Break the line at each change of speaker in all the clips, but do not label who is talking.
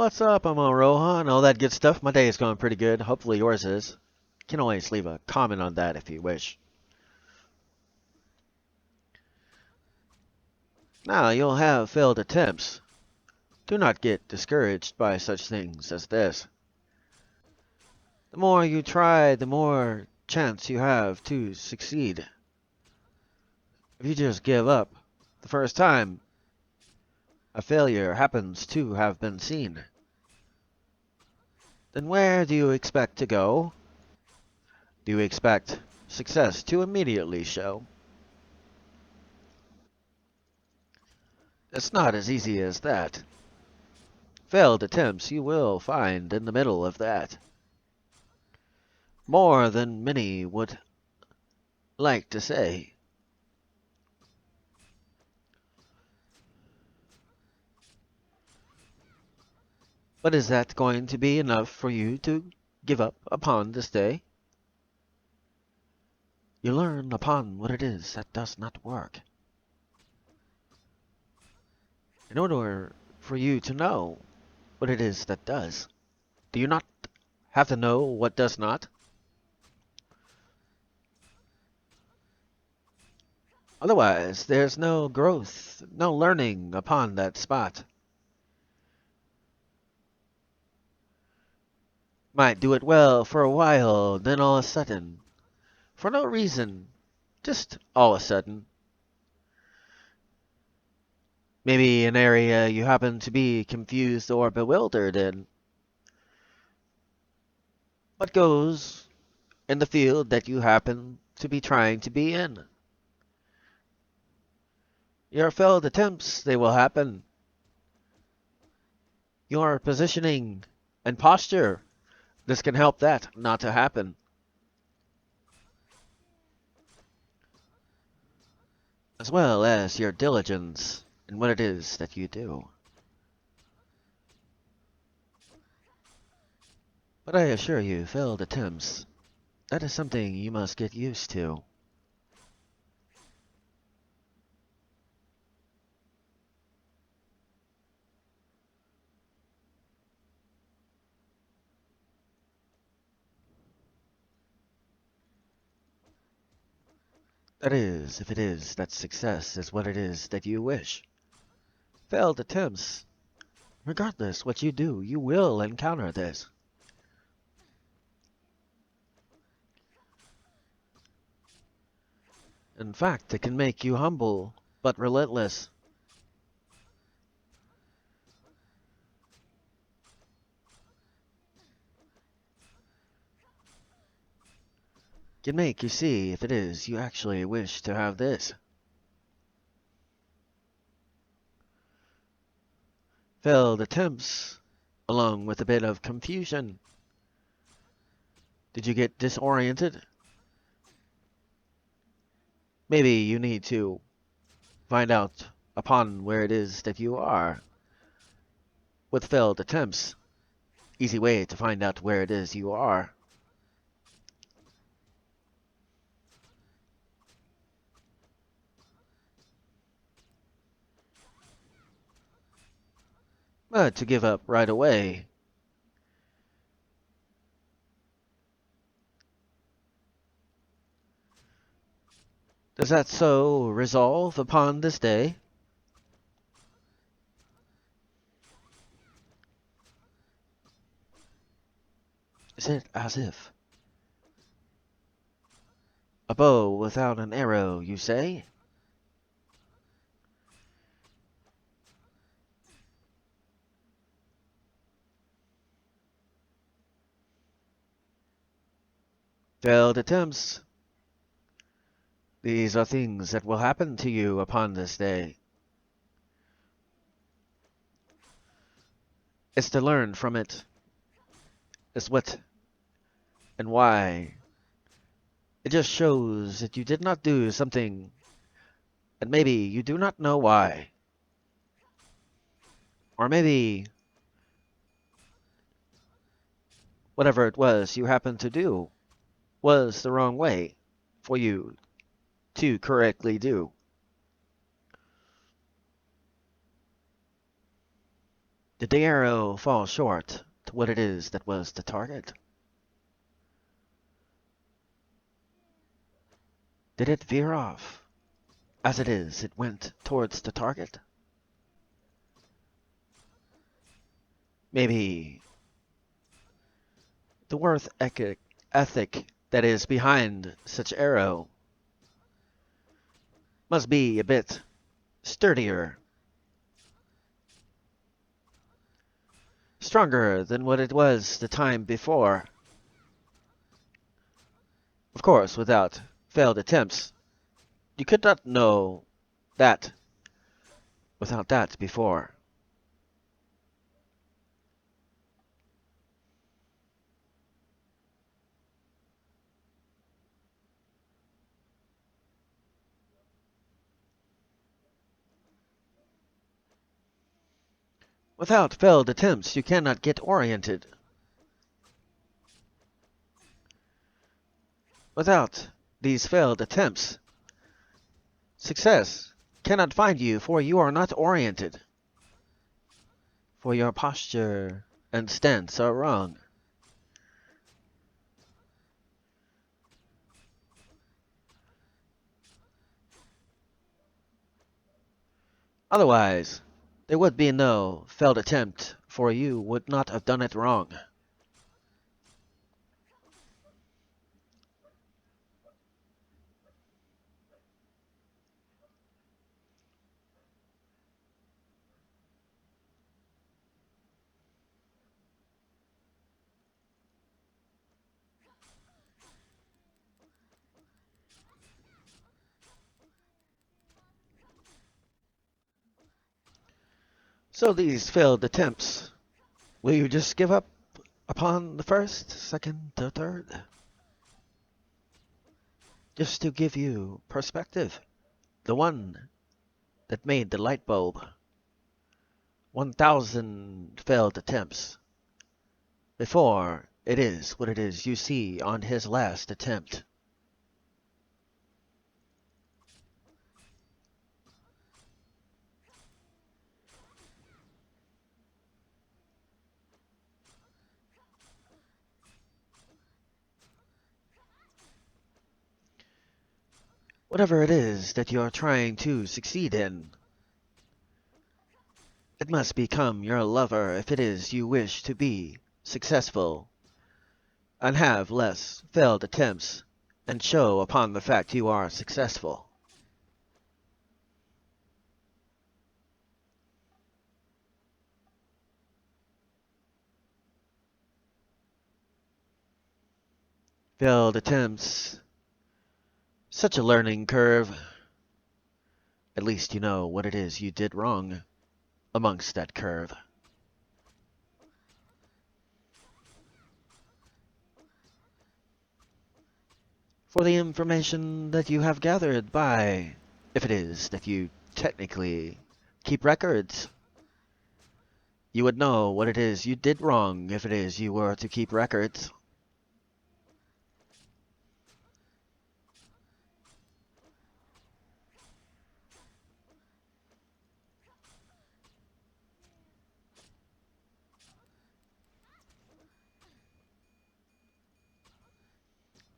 What's up? I'm Rohan, all that good stuff. My day is going pretty good. Hopefully yours is. You can always leave a comment on that if you wish. Now, you'll have failed attempts. Do not get discouraged by such things as this. The more you try, the more chance you have to succeed. If you just give up the first time, a failure happens to have been seen. Then where do you expect to go? Do you expect success to immediately show? It's not as easy as that. Failed attempts you will find in the middle of that. More than many would like to say. But is that going to be enough for you to give up upon this day? You learn upon what it is that does not work. In order for you to know what it is that does, do you not have to know what does not? Otherwise, there's no growth, no learning upon that spot. Might do it well for a while, then all of a sudden, for no reason, just all of a sudden, maybe an area you happen to be confused or bewildered in. What goes in the field that you happen to be trying to be in? Your failed attempts, they will happen. Your positioning and posture, this can help that not to happen. As well as your diligence in what it is that you do. But I assure you, failed attempts, that is something you must get used to. That is, if it is that success is what it is that you wish. Failed attempts, regardless what you do, you will encounter this. In fact, it can make you humble, but relentless. Can make you see if it is you actually wish to have this. Failed attempts, along with a bit of confusion. Did you get disoriented? Maybe you need to find out upon where it is that you are. With failed attempts, easy way to find out where it is you are. But to give up right away. Does that so resolve upon this day? Is it as if a bow without an arrow, you say? Failed attempts. These are things that will happen to you upon this day. It's to learn from it. It's what and why. It just shows that you did not do something, and maybe you do not know why. Or maybe whatever it was you happened to do was the wrong way for you to correctly do. Did the arrow fall short to what it is that was the target? Did it veer off? As it is, it went towards the target? Maybe the ethic that is behind such arrow must be a bit sturdier, stronger than what it was the time before. Of course, without failed attempts, you could not know that without that before. Without failed attempts, you cannot get oriented. Without these failed attempts, success cannot find you, for you are not oriented. For your posture and stance are wrong. Otherwise, there would be no failed attempt, for you would not have done it wrong. So these failed attempts, will you just give up upon the first, second, or third? Just to give you perspective. The one that made the light bulb. 1,000 failed attempts before it is what it is you see on his last attempt. Whatever it is that you're trying to succeed in, it must become your lover if it is you wish to be successful and have less failed attempts and show upon the fact you are successful. Failed attempts, such a learning curve. At least you know what it is you did wrong amongst that curve. For the information that you have gathered by, if it is that you technically keep records, you would know what it is you did wrong if it is you were to keep records.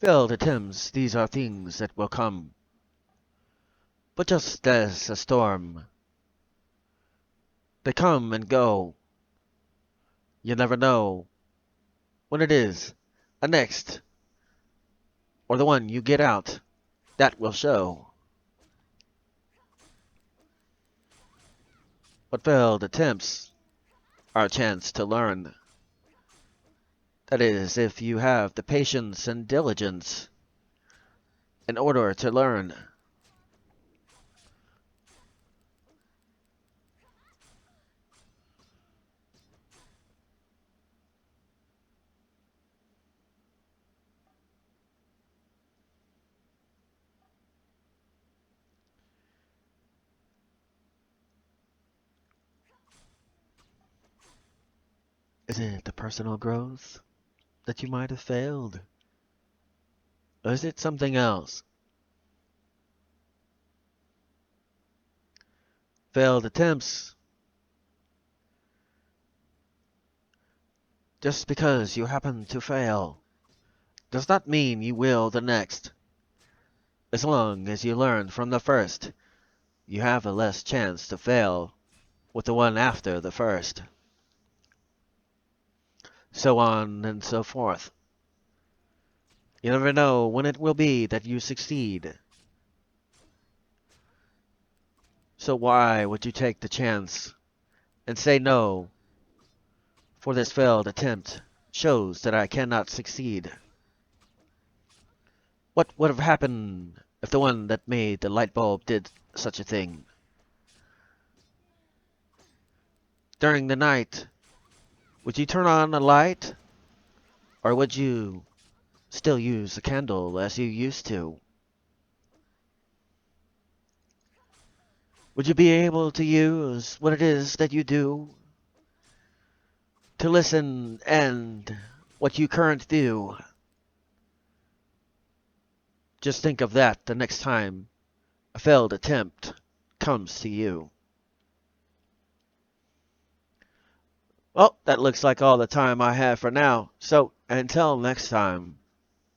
Failed attempts, these are things that will come. But just as a storm, they come and go. You never know when it is a next, or the one you get out, that will show. But failed attempts are a chance to learn. That is, if you have the patience and diligence in order to learn. Is it the personal growth that you might have failed? Or is it something else? Failed attempts Just because you happen to fail does not mean you will the next. As long as you learn from the first, you have a less chance to fail with the one after the first. So on and so forth. You never know when it will be that you succeed. So why would you take the chance and say no, for this failed attempt shows that I cannot succeed? What would have happened if the one that made the light bulb did such a thing? During the night, would you turn on a light? Or would you still use a candle as you used to? Would you be able to use what it is that you do to listen and what you currently do? Just think of that the next time a failed attempt comes to you. Well, that looks like all the time I have for now, so until next time.